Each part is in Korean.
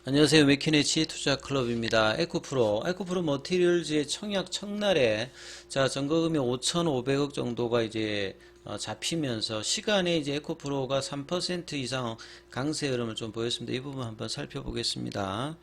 안녕하세요. 맥키네치 투자클럽입니다. 에코프로 머티리얼즈의 청약 첫날에 자 전거금이 5,500억 정도가 이제 잡히면서 시간에 이제 에코프로가 3% 이상 강세 흐름을 좀 보였습니다. 이 부분 한번 살펴보겠습니다.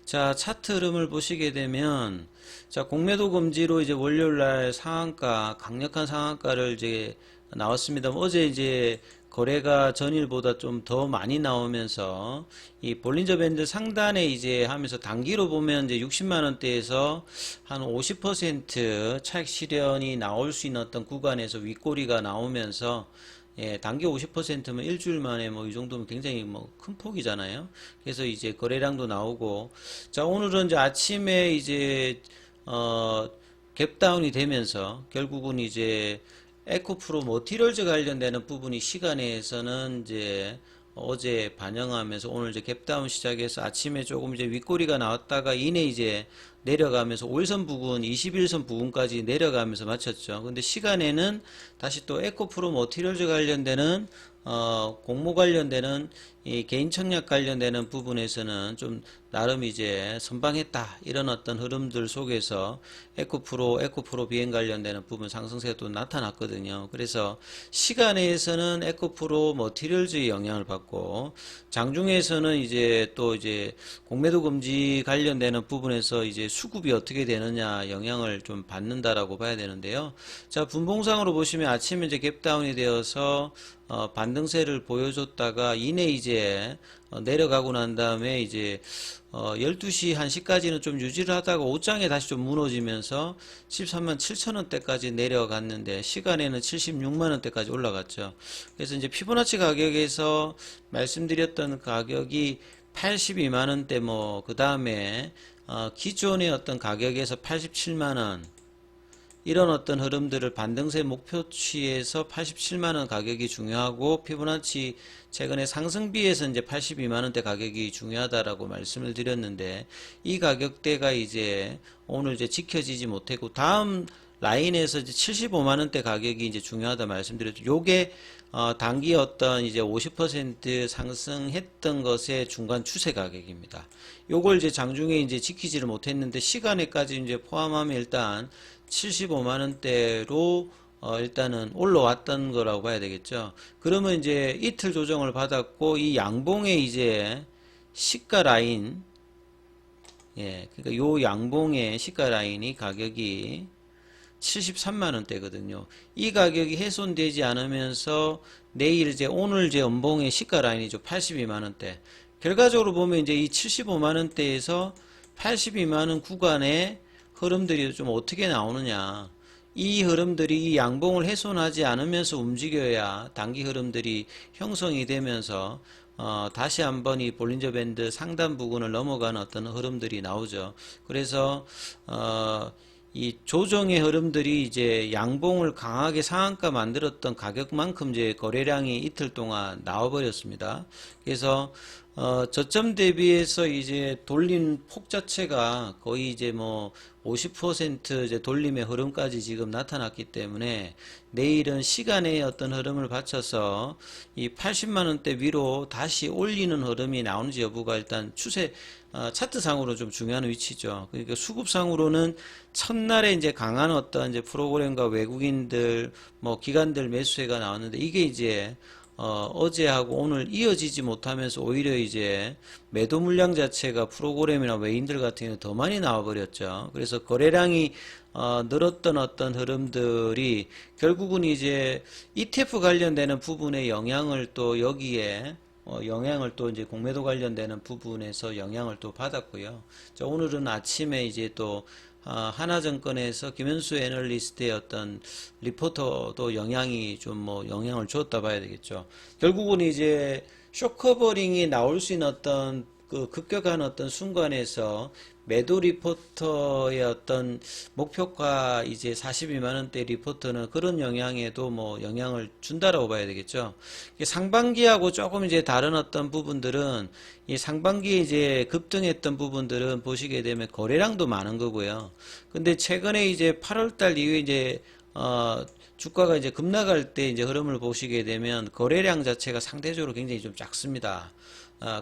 자 차트 흐름을 보시게 되면 자 공매도 금지로 이제 월요일날 상한가 강력한 상한가를 이제 나왔습니다. 어제 이제 거래가 전일보다 좀 더 많이 나오면서 이 볼린저 밴드 상단에 이제 하면서 단기로 보면 이제 60만 원대에서 한 50% 차익 실현이 나올 수 있는 어떤 구간에서 윗꼬리가 나오면서 예, 단기 50%면 일주일 만에 뭐 이 정도면 굉장히 뭐 큰 폭이잖아요. 그래서 이제 거래량도 나오고 자 오늘은 이제 아침에 이제 갭다운이 되면서 결국은 이제 에코프로 머티리얼즈 관련되는 부분이 시간에서는 이제 어제 반영하면서 오늘 이제 갭다운 시작해서 아침에 조금 이제 윗꼬리가 나왔다가 이내 이제 내려가면서 5일선 부근, 21선 부근까지 내려가면서 마쳤죠. 근데 시간에는 다시 또 에코프로 머티리얼즈 관련되는 공모 관련되는 이 개인 청약 관련되는 부분에서는 좀 나름 이제 선방했다 이런 어떤 흐름들 속에서 에코프로 비행 관련되는 부분 상승세가 또 나타났거든요. 그래서 시간에서는 에코프로 머티리얼즈의 영향을 받고 장중에서는 이제 또 이제 공매도 금지 관련되는 부분에서 이제 수급이 어떻게 되느냐 영향을 좀 받는다라고 봐야 되는데요. 자 분봉상으로 보시면 아침에 이제 갭다운이 되어서 반등세를 보여줬다가 이내 이제 내려가고 난 다음에 이제 12시 1시까지는 좀 유지를 하다가 옷장에 다시 좀 무너지면서 13만 7천 원대까지 내려갔는데 시간에는 76만 원대까지 올라갔죠. 그래서 이제 피보나치 가격에서 말씀드렸던 가격이 82만 원대 뭐 그 다음에 기존의 어떤 가격에서 87만 원 이런 어떤 흐름들을 반등세 목표치에서 87만원 가격이 중요하고 피보나치 최근에 상승비에서 이제 82만원대 가격이 중요하다라고 말씀을 드렸는데 이 가격대가 이제 오늘 이제 지켜지지 못했고 다음 라인에서 이제 75만원대 가격이 이제 중요하다 말씀드렸죠. 요게 단기 어떤 이제 50% 상승했던 것의 중간 추세 가격입니다. 요걸 이제 장중에 이제 지키지를 못했는데 시간에까지 이제 포함하면 일단 75만원대로 일단은 올라왔던 거라고 봐야 되겠죠. 그러면 이제 이틀 조정을 받았고 이 양봉의 이제 시가 라인 예, 그러니까 요 양봉의 시가 라인이 가격이 73만원대거든요. 이 가격이 훼손되지 않으면서 내일 이제 오늘 이제 연봉의 시가 라인이죠. 82만원대. 결과적으로 보면 이제 이 75만원대에서 82만원 구간에 흐름들이 좀 어떻게 나오느냐. 이 흐름들이 이 양봉을 훼손하지 않으면서 움직여야 단기 흐름들이 형성이 되면서 다시 한번 이 볼린저 밴드 상단 부근을 넘어가는 어떤 흐름들이 나오죠. 그래서 이 조정의 흐름들이 이제 양봉을 강하게 상한가 만들었던 가격만큼 이제 거래량이 이틀 동안 나와버렸습니다. 그래서 저점 대비해서 이제 돌린 폭 자체가 거의 이제 뭐 50% 이제 돌림의 흐름까지 지금 나타났기 때문에 내일은 시간의 어떤 흐름을 받쳐서 이 80만 원대 위로 다시 올리는 흐름이 나오는지 여부가 일단 추세 차트상으로 좀 중요한 위치죠. 그러니까 수급상으로는 첫날에 이제 강한 어떤 이제 프로그램과 외국인들 뭐 기관들 매수세가 나왔는데 이게 이제 어제하고 오늘 이어지지 못하면서 오히려 이제 매도 물량 자체가 프로그램이나 외인들 같은 경우는 더 많이 나와버렸죠. 그래서 거래량이 늘었던 어떤 흐름들이 결국은 이제 ETF 관련되는 부분에 영향을 또 여기에 영향을 또 이제 공매도 관련되는 부분에서 영향을 또 받았고요. 자, 오늘은 아침에 이제 또 하나증권에서 김현수 애널리스트의 어떤 리포터도 영향이 좀 뭐 영향을 줬다 봐야 되겠죠. 결국은 이제 쇼커버링이 나올 수 있는 어떤 그 급격한 어떤 순간에서 매도 리포터의 어떤 목표가 이제 42만원대 리포터는 그런 영향에도 뭐 영향을 준다라고 봐야 되겠죠. 상반기하고 조금 이제 다른 어떤 부분들은 이 상반기에 이제 급등했던 부분들은 보시게 되면 거래량도 많은 거고요. 근데 최근에 이제 8월달 이후에 이제 주가가 이제 급락할 때 이제 흐름을 보시게 되면 거래량 자체가 상대적으로 굉장히 좀 작습니다.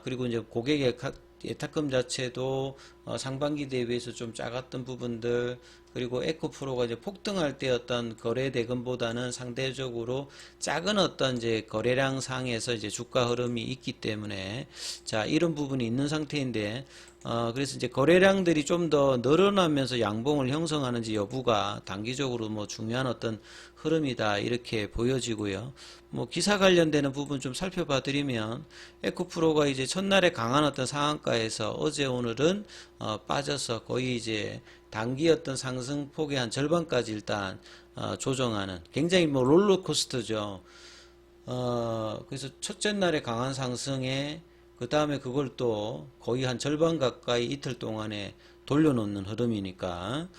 그리고 이제 고객의 예탁금 자체도 상반기 대비해서 좀 작았던 부분들, 그리고 에코프로가 이제 폭등할 때 어떤 거래 대금보다는 상대적으로 작은 어떤 이제 거래량 상에서 이제 주가 흐름이 있기 때문에 자, 이런 부분이 있는 상태인데 그래서 이제 거래량들이 좀 더 늘어나면서 양봉을 형성하는지 여부가 단기적으로 뭐 중요한 어떤 흐름이다 이렇게 보여지고요. 뭐 기사 관련되는 부분 좀 살펴봐 드리면 에코프로가 이제 첫날에 강한 어떤 상한가에서 어제 오늘은 빠져서 거의 이제 단기 어떤 상승폭의 한 절반까지 일단 조정하는 굉장히 뭐 롤러코스터죠. 그래서 첫째 날에 강한 상승에 그 다음에 그걸 또 거의 한 절반 가까이 이틀 동안에 돌려놓는 흐름이니까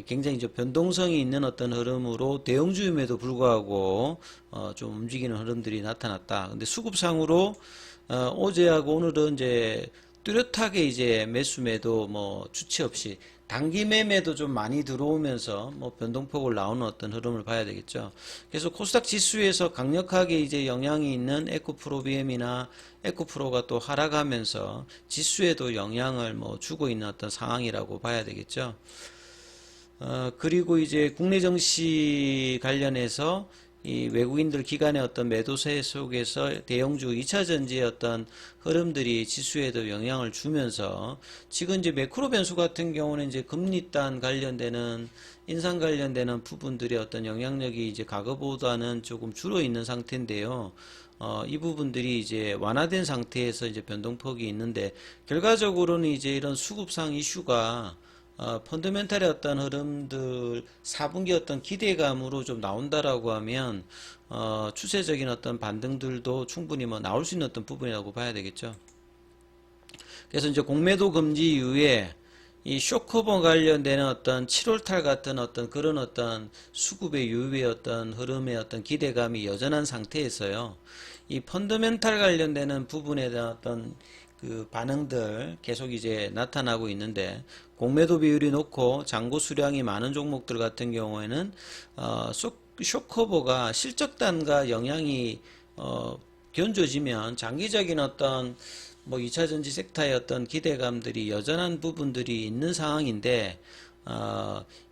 굉장히 이제 변동성이 있는 어떤 흐름으로 대형주임에도 불구하고 좀 움직이는 흐름들이 나타났다. 근데 수급상으로 어제하고 오늘은 이제 뚜렷하게 이제 매수 매도 뭐 주체 없이 단기 매매도 좀 많이 들어오면서 뭐 변동폭을 나오는 어떤 흐름을 봐야 되겠죠. 그래서 코스닥 지수에서 강력하게 이제 영향이 있는 에코프로 BM이나 에코프로가 또 하락하면서 지수에도 영향을 뭐 주고 있는 어떤 상황이라고 봐야 되겠죠. 그리고 이제 국내 정시 관련해서 이 외국인들 기관의 어떤 매도세 속에서 대형주 2차전지의 어떤 흐름들이 지수에도 영향을 주면서 지금 이제 매크로 변수 같은 경우는 이제 금리단 관련되는 인상 관련되는 부분들의 어떤 영향력이 이제 과거보다는 조금 줄어 있는 상태인데요. 이 부분들이 이제 완화된 상태에서 이제 변동폭이 있는데 결과적으로는 이제 이런 수급상 이슈가 펀더멘탈의 어떤 흐름들 4분기 어떤 기대감으로 좀 나온다라고 하면 추세적인 어떤 반등들도 충분히 뭐 나올 수 있는 어떤 부분이라고 봐야 되겠죠. 그래서 이제 공매도 금지 이후에 이 쇼커버 관련되는 어떤 7월달 같은 어떤 그런 어떤 수급의 유입의 어떤 흐름의 어떤 기대감이 여전한 상태에서요. 이 펀더멘탈 관련되는 부분에 대한 어떤 그 반응들 계속 이제 나타나고 있는데 공매도 비율이 높고 잔고 수량이 많은 종목들 같은 경우에는 쇼커버가 실적단과 영향이 견조지면 장기적인 어떤 뭐 2차전지 섹터의 어떤 기대감들이 여전한 부분들이 있는 상황인데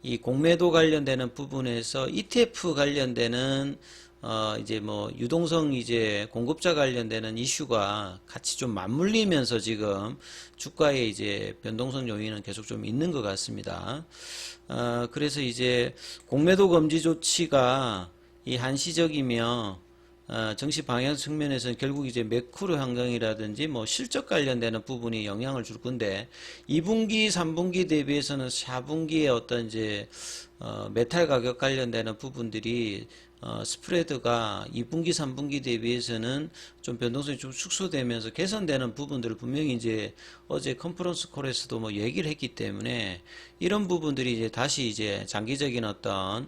이 공매도 관련되는 부분에서 ETF 관련되는 이제 뭐 유동성 이제 공급자 관련되는 이슈가 같이 좀 맞물리면서 지금 주가의 이제 변동성 요인은 계속 좀 있는 것 같습니다. 그래서 이제 공매도 금지 조치가 이 한시적이며 정시 방향 측면에서는 결국 이제 매크로 환경이라든지 뭐 실적 관련되는 부분이 영향을 줄 건데 2분기, 3분기 대비해서는 4분기에 어떤 이제 메탈 가격 관련되는 부분들이 스프레드가 2분기, 3분기 대비해서는 좀 변동성이 좀 축소되면서 개선되는 부분들을 분명히 이제 어제 컨퍼런스 콜에서도 뭐 얘기를 했기 때문에 이런 부분들이 이제 다시 이제 장기적인 어떤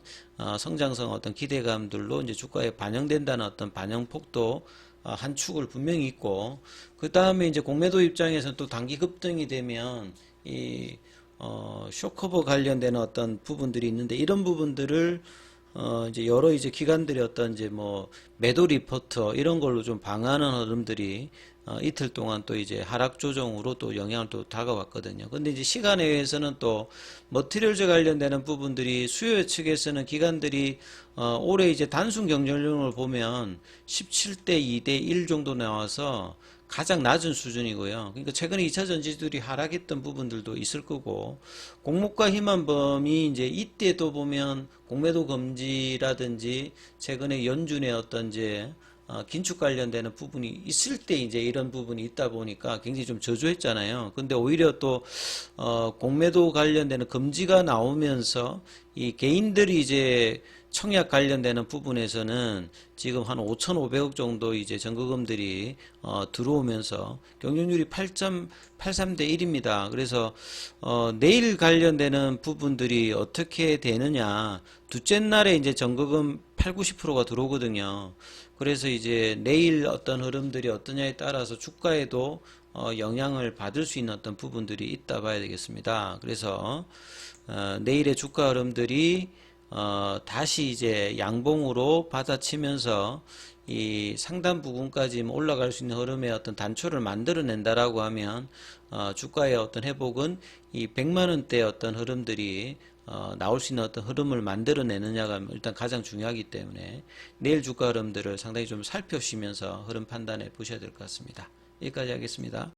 성장성 어떤 기대감들로 이제 주가에 반영된다는 어떤 반영폭도 한 축을 분명히 있고 그 다음에 이제 공매도 입장에서는 또 단기 급등이 되면 이 쇼커버 관련되는 어떤 부분들이 있는데 이런 부분들을 이제 여러 이제 기관들이 어떤 이제 뭐 매도 리포터 이런 걸로 좀 방어하는 흐름들이 이틀 동안 또 이제 하락 조정으로 또 영향을 또 다가왔거든요. 근데 이제 시간에 의해서는 또 머티리얼즈 관련되는 부분들이 수요 측에서는 기관들이 올해 이제 단순 경쟁률을 보면 17대 2대 1 정도 나와서 가장 낮은 수준이고요. 그러니까 최근에 2차 전지들이 하락했던 부분들도 있을 거고 공모가 희망범위 이제 이때도 보면 공매도 금지라든지 최근에 연준의 어떤 이제 긴축 관련되는 부분이 있을 때 이제 이런 부분이 있다 보니까 굉장히 좀 저조했잖아요. 근데 오히려 또 공매도 관련되는 금지가 나오면서 이 개인들이 이제 청약 관련되는 부분에서는 지금 한 5,500억 정도 이제 전거금들이 들어오면서 경쟁률이 8.83대 1입니다. 그래서 내일 관련되는 부분들이 어떻게 되느냐 둘째 날에 이제 전거금 8, 90%가 들어오거든요. 그래서 이제 내일 어떤 흐름들이 어떠냐에 따라서 주가에도 영향을 받을 수 있는 어떤 부분들이 있다 봐야 되겠습니다. 그래서 내일의 주가 흐름들이 다시 이제 양봉으로 받아치면서 이 상단 부분까지 올라갈 수 있는 흐름의 어떤 단초를 만들어낸다라고 하면 주가의 어떤 회복은 이 100만 원대 어떤 흐름들이 나올 수 있는 어떤 흐름을 만들어내느냐가 일단 가장 중요하기 때문에 내일 주가 흐름들을 상당히 좀 살펴보시면서 흐름 판단해 보셔야 될 것 같습니다. 여기까지 하겠습니다.